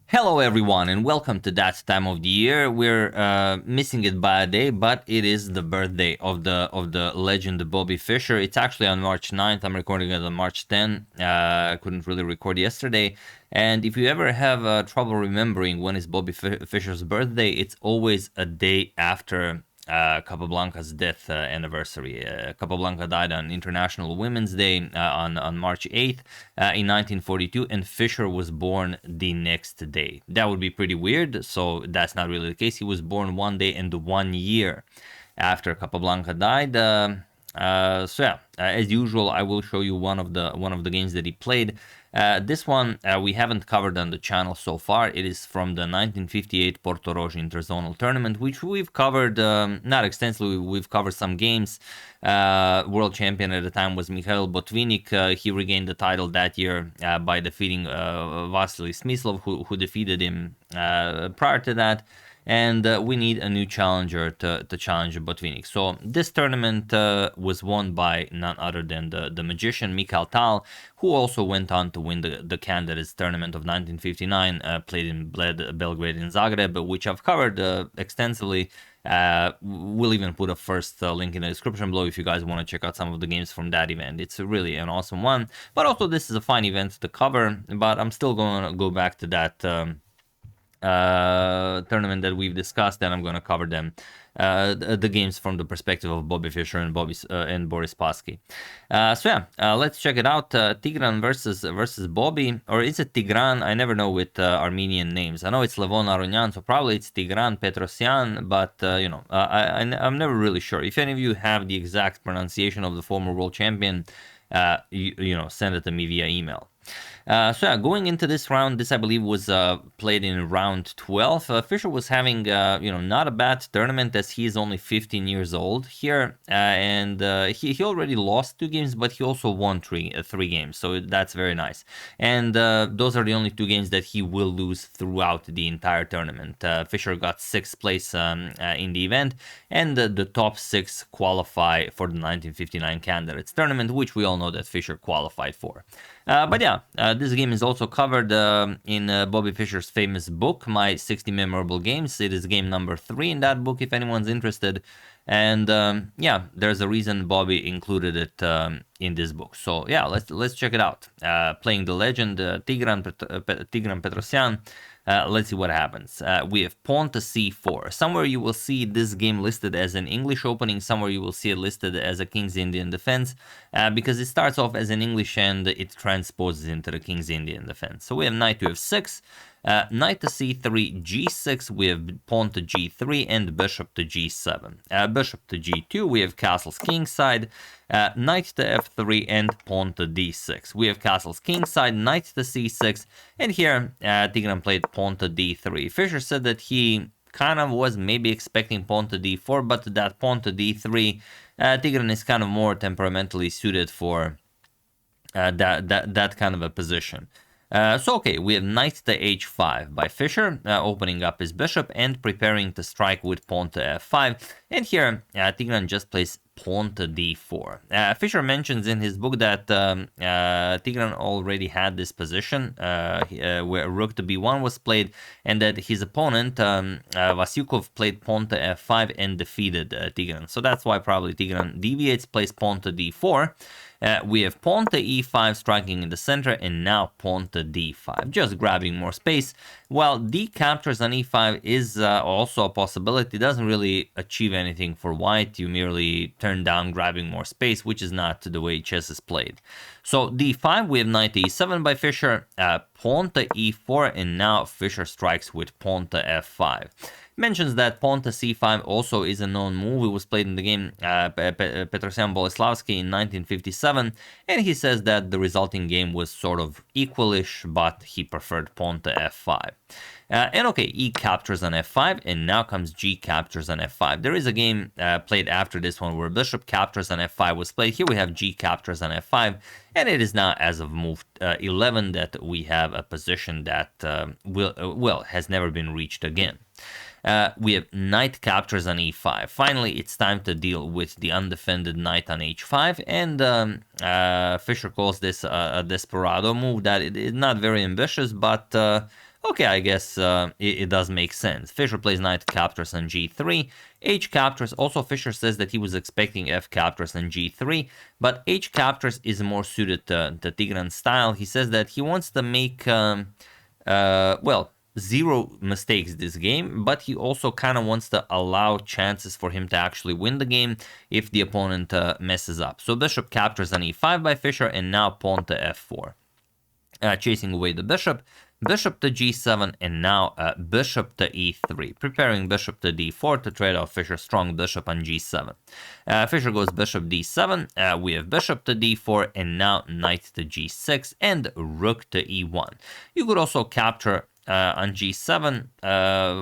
Hello everyone and welcome to that time of the year. We're missing it by a day, but it is the birthday of the legend Bobby Fischer. It's actually on March 9th. I'm recording it on March 10th. I couldn't really record yesterday. And if you ever have trouble remembering when is Bobby Fischer's birthday, it's always a day after Capablanca's death anniversary. Capablanca died on International Women's Day on March 8th in 1942, and Fischer was born the next day. That would be pretty weird, so that's not really the case. He was born 1 day and 1 year after Capablanca died. As usual, I will show you one of the games that he played. This one we haven't covered on the channel so far. It is from the 1958 Portorož Interzonal Tournament, which we've covered not extensively. We've covered some games. World champion at the time was Mikhail Botvinnik. He regained the title that year by defeating Vasily Smyslov, who defeated him prior to that. And we need a new challenger to challenge Botvinnik. So this tournament was won by none other than the magician Mikhail Tal, who also went on to win the Candidates Tournament of 1959, played in Belgrade and Zagreb, which I've covered extensively. We'll even put a first link in the description below if you guys want to check out some of the games from that event. It's really an awesome one. But also this is a fun event to cover, but I'm still going to go back to that tournament that we've discussed, and I'm going to cover them, the games from the perspective of Bobby Fischer and Boris Spassky. Let's check it out. Tigran versus Bobby, or is it Tigran? I never know with Armenian names. I know it's Levon Aronian, so probably it's Tigran Petrosyan, but I'm never really sure. If any of you have the exact pronunciation of the former world champion, send it to me via email. Going into this round, this I believe was played in round 12. Fischer was having, not a bad tournament, as he is only 15 years old here, and he already lost 2 games, but he also won three games, so that's very nice. And those are the only 2 games that he will lose throughout the entire tournament. Fischer got 6th place in the event, and the top 6 qualify for the 1959 Candidates Tournament, which we all know that Fischer qualified for. This game is also covered in Bobby Fischer's famous book, My 60 Memorable Games. It is game number 3 in that book, if anyone's interested. And there's a reason Bobby included it in this book. So yeah, let's check it out. Playing the legend Tigran Petrosyan. Let's see what happens. We have pawn to c4. Somewhere you will see this game listed as an English opening. Somewhere you will see it listed as a King's Indian defense, because it starts off as an English and it transposes into the King's Indian defense. So we have knight to f6, knight to c3, g6, we have pawn to g3, and bishop to g7. Bishop to g2, we have castles kingside, knight to f3, and pawn to d6. We have castles kingside, knight to c6, and here Tigran played pawn to d3. Fischer said that he kind of was maybe expecting pawn to d4, but that pawn to d3, Tigran is kind of more temperamentally suited for that kind of a position. We have knight to h5 by Fischer, opening up his bishop and preparing to strike with pawn to f5. And here, Tigran just plays pawn to d4. Fischer mentions in his book that Tigran already had this position where rook to b1 was played, and that his opponent, Vasyukov, played pawn to f5 and defeated Tigran. So that's why probably Tigran deviates, plays pawn to d4. We have pawn to e5 striking in the center, and now pawn to d5, just grabbing more space. While d captures on e5 is also a possibility, it doesn't really achieve anything for white. You merely turn down grabbing more space, which is not the way chess is played. So d5, we have knight to e7 by Fischer, pawn to e4, and now Fischer strikes with pawn to f5. Mentions that pawn to c5 also is a known move. It was played in the game Petrosyan Boleslavsky in 1957, and he says that the resulting game was sort of equalish, but he preferred pawn to f5. E captures on f5, and now comes g captures on f5. There is a game played after this one where bishop captures on f5 was played. Here we have g captures on f5, and it is now, as of move 11, that we have a position that has never been reached again. We have knight captures on e5. Finally, it's time to deal with the undefended knight on h5, and Fischer calls this a desperado move that it is not very ambitious, but Okay, I guess it does make sense. Fischer plays knight captures on g3, h captures. Also, Fischer says that he was expecting f captures on g3, but h captures is more suited to Tigran's style. He says that he wants to make, well, 0 mistakes this game, but he also kind of wants to allow chances for him to actually win the game if the opponent messes up. So bishop captures on e5 by Fischer, and now pawn to f4. Chasing away the bishop, bishop to g7, and now bishop to e3, preparing bishop to d4 to trade off Fischer's strong bishop on g7. Fischer goes bishop d7, we have bishop to d4, and now knight to g6, and rook to e1. You could also capture on g7,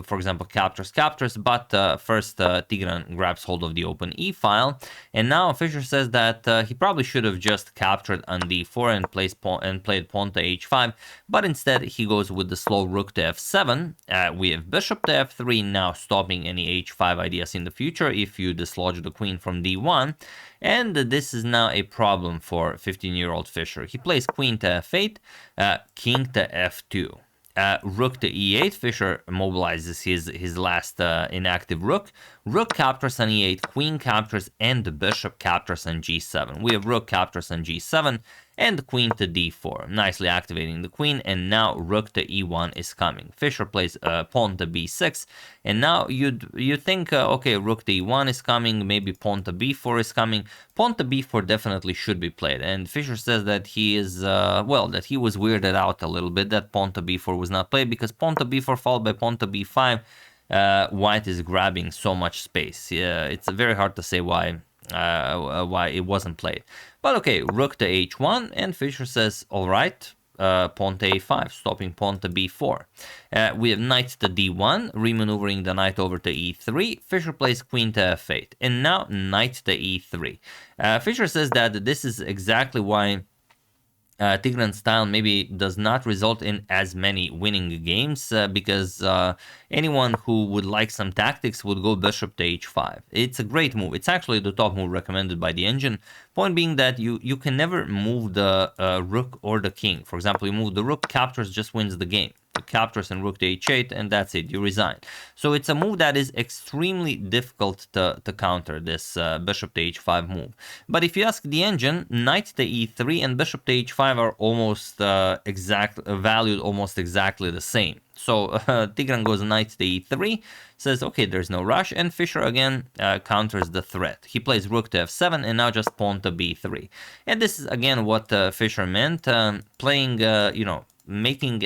for example, captures, but first Tigran grabs hold of the open e file, and now Fischer says that he probably should have just captured on d4 and played pawn to h5, but instead he goes with the slow rook to f7. We have bishop to f3, now stopping any h5 ideas in the future if you dislodge the queen from d1, and this is now a problem for 15-year-old Fischer. He plays queen to f8, king to f2. Rook to e8, Fischer mobilizes his last inactive rook. Rook captures on e8, queen captures, and bishop captures on g7. We have rook captures on g7, and queen to d4, nicely activating the queen, and now rook to e1 is coming. Fischer plays pawn to b6, and now you think, okay, rook to e1 is coming, maybe pawn to b4 is coming. Pawn to b4 definitely should be played, and Fischer says that he is, well, that he was weirded out a little bit that pawn to b4 was not played, because pawn to b4 followed by pawn to b5, white is grabbing so much space. It's very hard to say why it wasn't played. But okay, rook to h1, and Fischer says, all right, pawn to a5, stopping pawn to b4. We have knight to d1, remaneuvering the knight over to e3. Fischer plays queen to f8, and now knight to e3. Fischer says that this is exactly why Tigran's style maybe does not result in as many winning games, because anyone who would like some tactics would go bishop to h5. It's a great move. It's actually the top move recommended by the engine. Point being that you can never move the rook or the king. For example, you move the rook, captures, just wins the game. Captures and rook to h8, and that's it, you resign. So it's a move that is extremely difficult to counter, this bishop to h5 move. But if you ask the engine, knight to e3 and bishop to h5 are almost valued almost exactly the same. So Tigran goes knight to e3, says, okay, there's no rush, and Fischer again counters the threat. He plays rook to f7, and now just pawn to b3. And this is again what Fischer meant, playing, making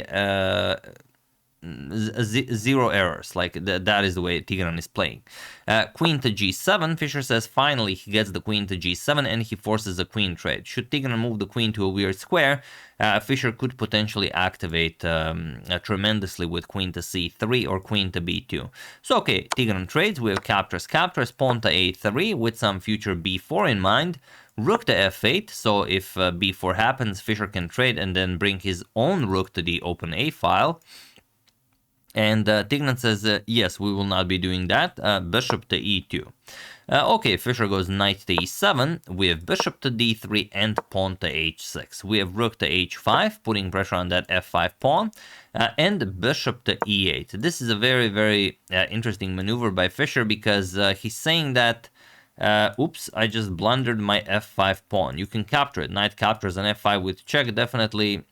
0 errors. Like that is the way Tigran is playing. Queen to g7, Fischer says finally he gets the queen to g7 and he forces a queen trade. Should Tigran move the queen to a weird square, Fischer could potentially activate tremendously with queen to c3 or queen to b2. So okay, Tigran trades, we have captures, pawn to a3 with some future b4 in mind. Rook to f8, so if b4 happens, Fischer can trade and then bring his own rook to the open a file. And Tigran says, yes, we will not be doing that. Bishop to e2. Okay, Fischer goes knight to e7. We have bishop to d3 and pawn to h6. We have rook to h5, putting pressure on that f5 pawn. And bishop to e8. This is a very, very interesting maneuver by Fischer, because he's saying that oops, I just blundered my f5 pawn. You can capture it. Knight captures an f5 with check, definitely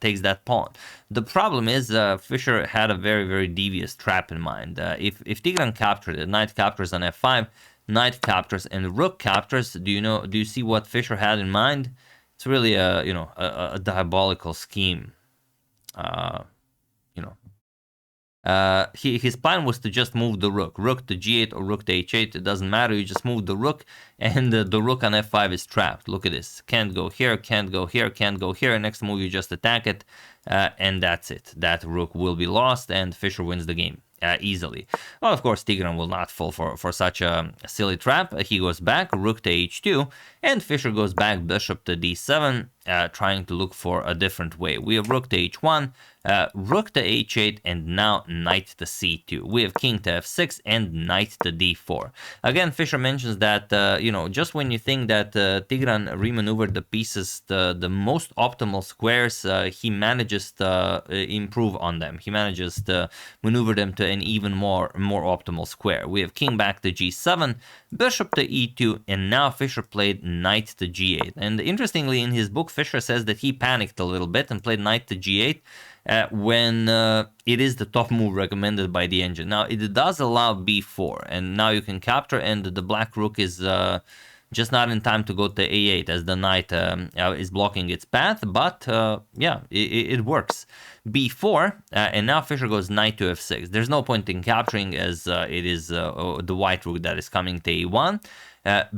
takes that pawn. The problem is Fischer had a very, very devious trap in mind. If Tigran captured it, knight captures on f5, knight captures and rook captures. Do you see what Fischer had in mind? It's really a diabolical scheme. His plan was to just move the rook to g8 or rook to h8. It doesn't matter, you just move the rook, and the rook on f5 is trapped. Look at this, can't go here, can't go here, can't go here. Next move you just attack it, and that's it. That rook will be lost, and Fischer wins the game easily. Well, of course, Tigran will not fall for such a silly trap. He goes back, rook to h2, and Fischer goes back, bishop to d7. trying to look for a different way. We have rook to h1, rook to h8, and now knight to c2. We have king to f6 and knight to d4. Again, Fischer mentions that, just when you think that Tigran remaneuvered the pieces the most optimal squares, he manages to improve on them. He manages to maneuver them to an even more optimal square. We have king back to g7, bishop to e2, and now Fischer played knight to g8. And interestingly, in his book, Fischer says that he panicked a little bit and played knight to g8 when it is the top move recommended by the engine. Now, it does allow b4, and now you can capture, and the black rook is just not in time to go to a8 as the knight is blocking its path, but yeah, it works. b4, and now Fischer goes knight to f6. There's no point in capturing, as it is the white rook that is coming to a1.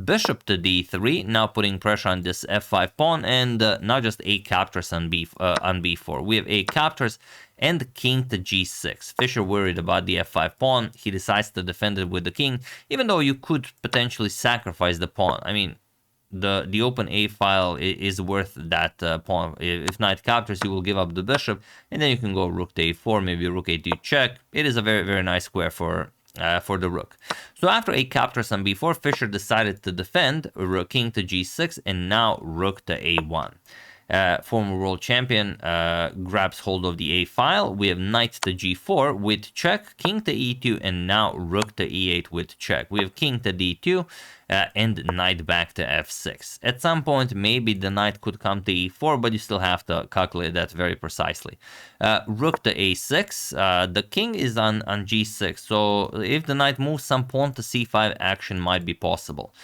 Bishop to d3, now putting pressure on this f5 pawn, and not just a captures on b4. We have a captures and king to g6. Fischer worried about the f5 pawn. He decides to defend it with the king, even though you could potentially sacrifice the pawn. I mean, the open a file is worth that pawn. If knight captures, you will give up the bishop, and then you can go rook to a4, maybe rook a2 check. It is a very, very nice square for the rook. So after a captures on b4, Fischer decided to defend king to g6, and now rook to a1. Former world champion grabs hold of the a file. We have knight to g4 with check, king to e2, and now rook to e8 with check. We have king to d2 and knight back to f6. At some point, maybe the knight could come to e4, but you still have to calculate that very precisely. Rook to a6. The king is on g6, so if the knight moves, some pawn to c5 action might be possible.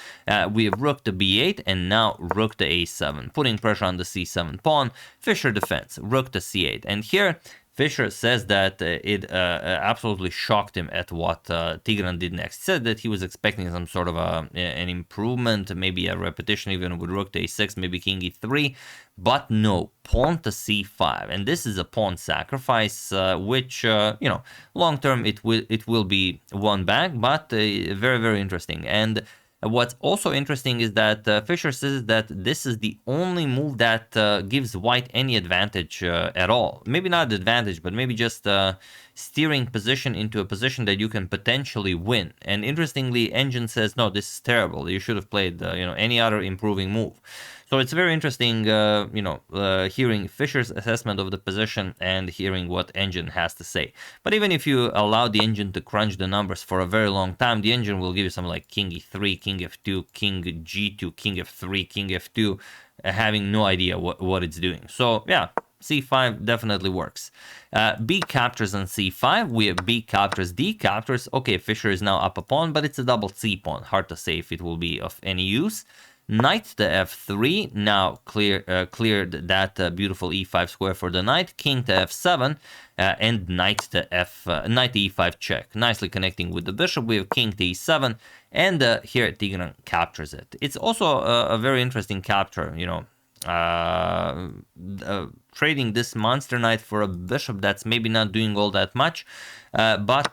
We have rook to b8, and now rook to a7, putting pressure on the c7 pawn. Fischer defends, rook to c8, and here Fischer says that it absolutely shocked him at what Tigran did next. He said that he was expecting some sort of an improvement, maybe a repetition even with rook to a6, maybe king e3, but no, pawn to c5. And this is a pawn sacrifice, which, long term it will be won back, but very, very interesting. And what's also interesting is that Fischer says that this is the only move that gives white any advantage at all. Maybe not advantage, but maybe just steering position into a position that you can potentially win. And interestingly, Engine says, no, this is terrible. You should have played any other improving move. So it's very interesting, hearing Fischer's assessment of the position and hearing what Engine has to say. But even if you allow the Engine to crunch the numbers for a very long time, the Engine will give you something like king e3, king f2, king g2, king f3, king f2, having no idea what it's doing. So yeah, c5 definitely works. B captures on c5. We have B captures, D captures. Okay, Fischer is now up a pawn, but it's a double c pawn. Hard to say if it will be of any use. Knight to f3, now cleared that beautiful e5 square for the knight. King to f7, and knight to e5 check. Nicely connecting with the bishop. We have king to e7, and here Tigran captures it. It's also a very interesting capture, trading this monster knight for a bishop that's maybe not doing all that much, but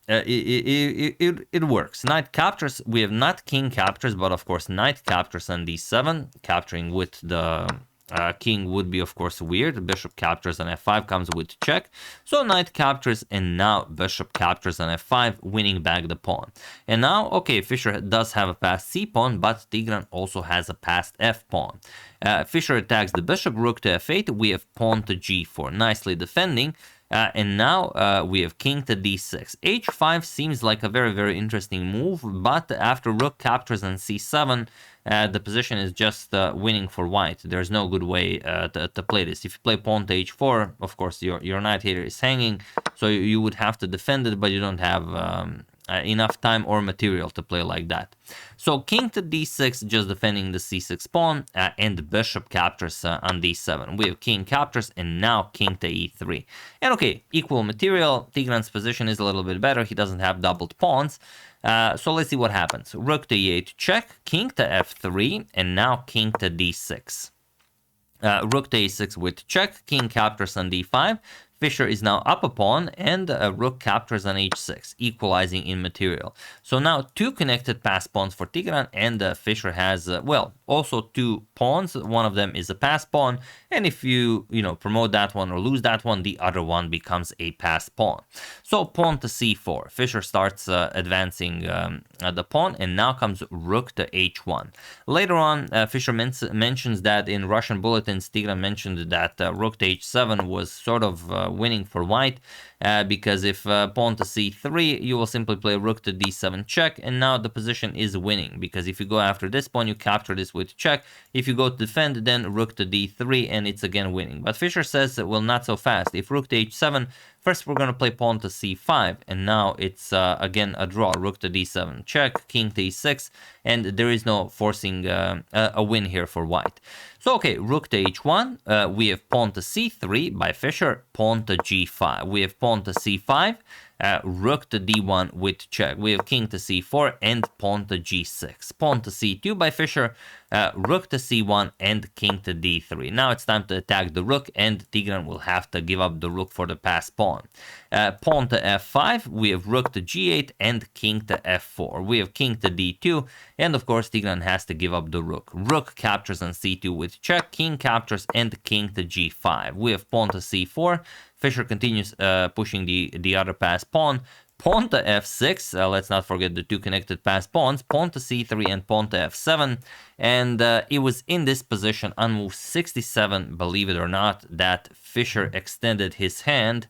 it works. Knight captures. We have not king captures, but of course knight captures on d7. Capturing with the king would be of course weird. Bishop captures on f5 comes with check. So knight captures, and now bishop captures on f5, winning back the pawn. And now, okay, Fischer does have a passed c pawn, but Tigran also has a passed f pawn. Fischer attacks the bishop, rook to f8. We have pawn to g4, nicely defending. And now we have king to d6. h5 seems like a very, very interesting move, but after rook captures on c7, the position is just winning for white. There's no good way to play this. If you play pawn to h4, of course, your knight here is hanging, so you would have to defend it, but you don't have enough time or material to play like that. So king to d6, just defending the c6 pawn, and bishop captures on d7. We have king captures, and now king to e3. And okay, equal material. Tigran's position is a little bit better. He doesn't have doubled pawns. So let's see what happens. Rook to e8 check, king to f3, and now king to d6. Rook to a6 with check, king captures on d5. Fischer is now up a pawn, and rook captures on h6, equalizing in material. So now two connected pass pawns for Tigran, and Fischer has, also two pawns. One of them is a passed pawn, and if you promote that one or lose that one, the other one becomes a passed pawn. So pawn to c4. Fischer starts advancing the pawn, and now comes rook to h1. Later on, Fischer mentions that in Russian bulletins, Tigran mentioned that rook to h7 was sort of winning for white, because if pawn to c3, you will simply play rook to d7 check, and now the position is winning, because if you go after this pawn, you capture this with check. If you go to defend, then rook to d3, and it's again winning. But Fischer says, well, not so fast. If rook to h7, first we're going to play pawn to c5, and now it's again a draw. Rook to d7 check, king to e6, and there is no forcing a win here for white. So okay, rook to h1, we have pawn to c3 by Fischer, pawn to g5. We have pawn to c5, rook to d1 with check. We have king to c4 and pawn to g6. Pawn to c2 by Fischer, rook to c1 and king to d3. Now it's time to attack the rook, and Tigran will have to give up the rook for the passed pawn. Pawn to f5, we have rook to g8 and king to f4. We have king to d2, and of course Tigran has to give up the rook. Rook captures on c2 with check, king captures, and king to g5. We have pawn to c4. Fischer continues pushing the other passed pawn. Pawn to f6, let's not forget the two connected passed pawns, pawn to c3 and pawn to f7, and it was in this position on move 67, believe it or not, that Fischer extended his hand,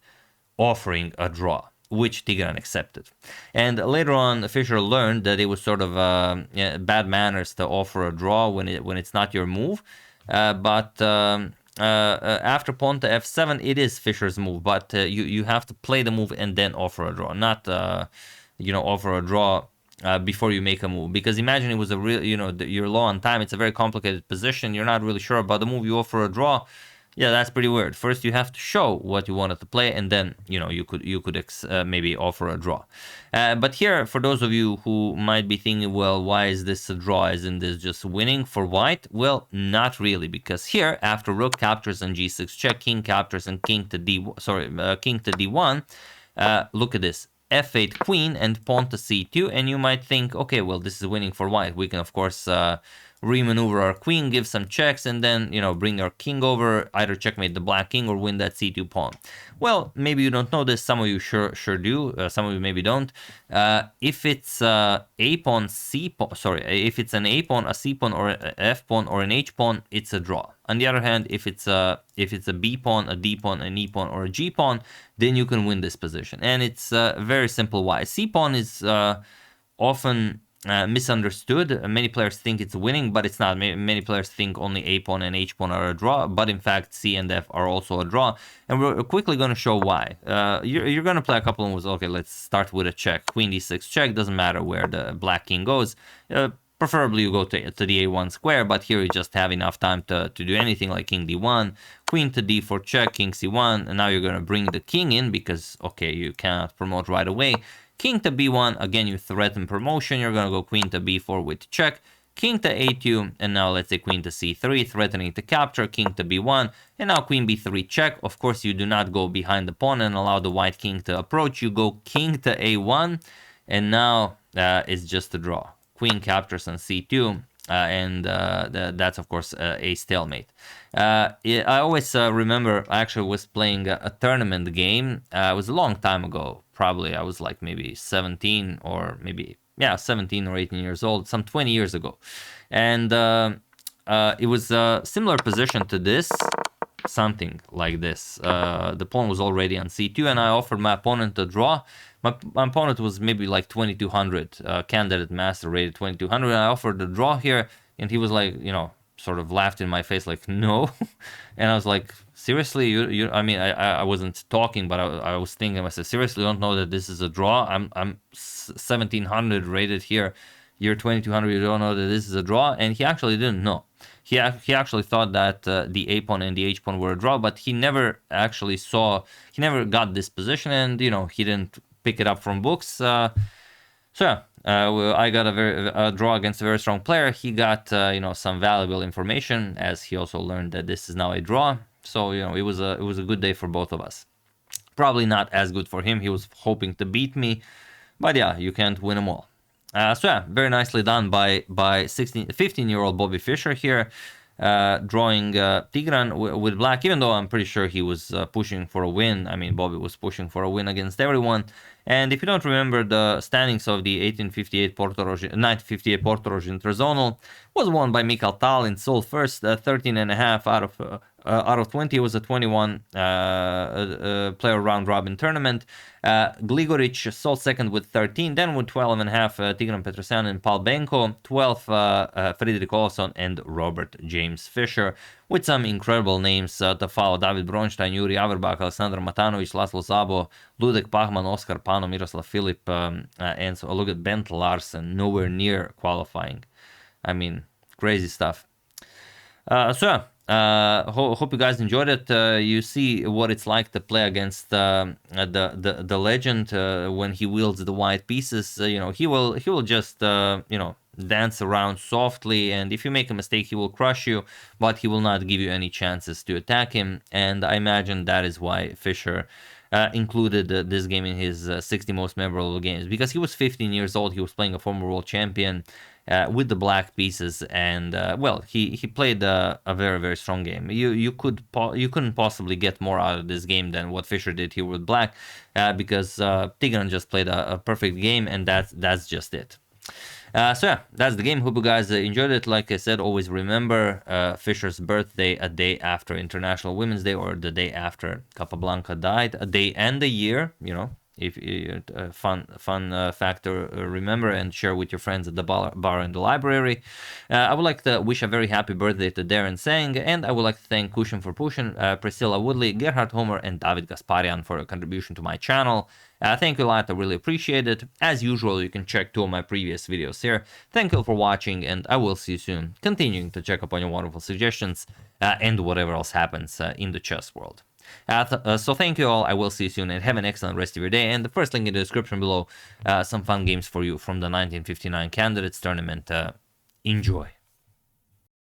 offering a draw, which Tigran accepted. And later on, Fischer learned that it was sort of bad manners to offer a draw when it's not your move, but after pawn to f7, it is Fischer's move, but you have to play the move and then offer a draw, not offer a draw before you make a move. Because imagine it was a real, you're low on time, it's a very complicated position, you're not really sure about the move, you offer a draw. Yeah, that's pretty weird. First, you have to show what you wanted to play, and then you could maybe offer a draw. But here, for those of you who might be thinking, well, why is this a draw? Isn't this just winning for white? Well, not really, because here, after rook captures on g6 check, king captures and king to d1. Look at this. f8 queen and pawn to c2, and you might think, okay, well, this is winning for white. We can, of course, remaneuver our queen, give some checks, and then, bring our king over, either checkmate the black king or win that c2 pawn. Well, maybe you don't know this, some of you sure do, some of you maybe don't. If it's a pawn, c pawn, if it's an a pawn, a c pawn, or an f pawn, or an h pawn, it's a draw. On the other hand, if it's a b pawn, a d pawn, an e pawn, or a g pawn, then you can win this position. And it's very simple why. C pawn is often misunderstood. Many players think it's winning, but it's not. Many players think only a pawn and h pawn are a draw, but in fact c and f are also a draw, and we're quickly going to show why. You're going to play a couple of moves. Okay, let's start with a check. Queen d6 check, doesn't matter where the black king goes. Preferably you go to the a1 square, but here you just have enough time to do anything like king d1, queen to d4 check, king c1, and now you're going to bring the king in because, okay, you cannot promote right away. King to b1, again, you threaten promotion. You're going to go queen to b4 with check, king to a2, and now let's say queen to c3, threatening to capture, king to b1, and now queen b3 check. Of course, you do not go behind the pawn and allow the white king to approach. You go king to a1, and now it's just a draw. Queen captures on c2, and that's, of course, a stalemate. I always remember I actually was playing a tournament game. It was a long time ago. Probably I was like maybe 17 or maybe, 17 or 18 years old, some 20 years ago. And it was a similar position to this, something like this. The pawn was already on c2, and I offered my opponent a draw. My opponent was maybe like 2200, candidate master rated 2200, and I offered a draw here, and he was like, sort of laughed in my face like, no. And I was like, seriously, you I mean, I wasn't talking, but I was thinking, I said, seriously, you don't know that this is a draw? I'm 1700 rated here, you're 2200, you don't know that this is a draw? And he actually didn't know. He actually thought that the a pawn and the h pawn were a draw, but he never actually he never got this position, and he didn't pick it up from books. I got a draw against a very strong player. He got some valuable information, as he also learned that this is now a draw. So it was a good day for both of us. Probably not as good for him. He was hoping to beat me, but yeah, you can't win them all. So yeah, very nicely done by 15-year-old Bobby Fischer here, drawing Tigran with black, even though I'm pretty sure he was pushing for a win. I mean, Bobby was pushing for a win against everyone. And if you don't remember, the standings of the 1958 Interzonal was won by Mikhail Tal in sole first, 13.5 out of 20. It was a 21 player round robin tournament. Gligoric sole second with 13, then with 12.5 Tigran Petrosyan and Paul Benko, 12 Friedrich Olsson and Robert James Fischer, with some incredible names to follow: David Bronstein, Yuri Averbach, Alexander Matanovic, Laszlo Szabo, Ludek Pachman, Oskar Pano, Miroslav Filip, and so look at Bent Larsen, nowhere near qualifying. I mean, crazy stuff. So yeah, hope you guys enjoyed it. You see what it's like to play against the legend when he wields the white pieces. You know, he will just you know, dance around softly, and if you make a mistake, he will crush you, but he will not give you any chances to attack him. And I imagine that is why Fischer included this game in his 60 most memorable games, because he was 15 years old. He was playing a former world champion with the black pieces, and well, he played a very, very strong game. You couldn't possibly get more out of this game than what Fischer did here with black, because Tigran just played a perfect game, and that's just it. So yeah, that's the game. Hope you guys enjoyed it. Like I said, always remember Fischer's birthday a day after International Women's Day, or the day after Capablanca died, a day and a year, you know. If fun factor, remember and share with your friends at the bar in the library. I would like to wish a very happy birthday to Darren Sang, and I would like to thank Cushion for Pushing, Priscilla Woodley, Gerhard Homer, and David Gasparian for a contribution to my channel. Thank you a lot, I really appreciate it. As usual, you can check 2 of my previous videos here. Thank you for watching, and I will see you soon, continuing to check up on your wonderful suggestions and whatever else happens in the chess world. So thank you all, I will see you soon, and have an excellent rest of your day. And the first link in the description below, some fun games for you from the 1959 Candidates Tournament. Enjoy.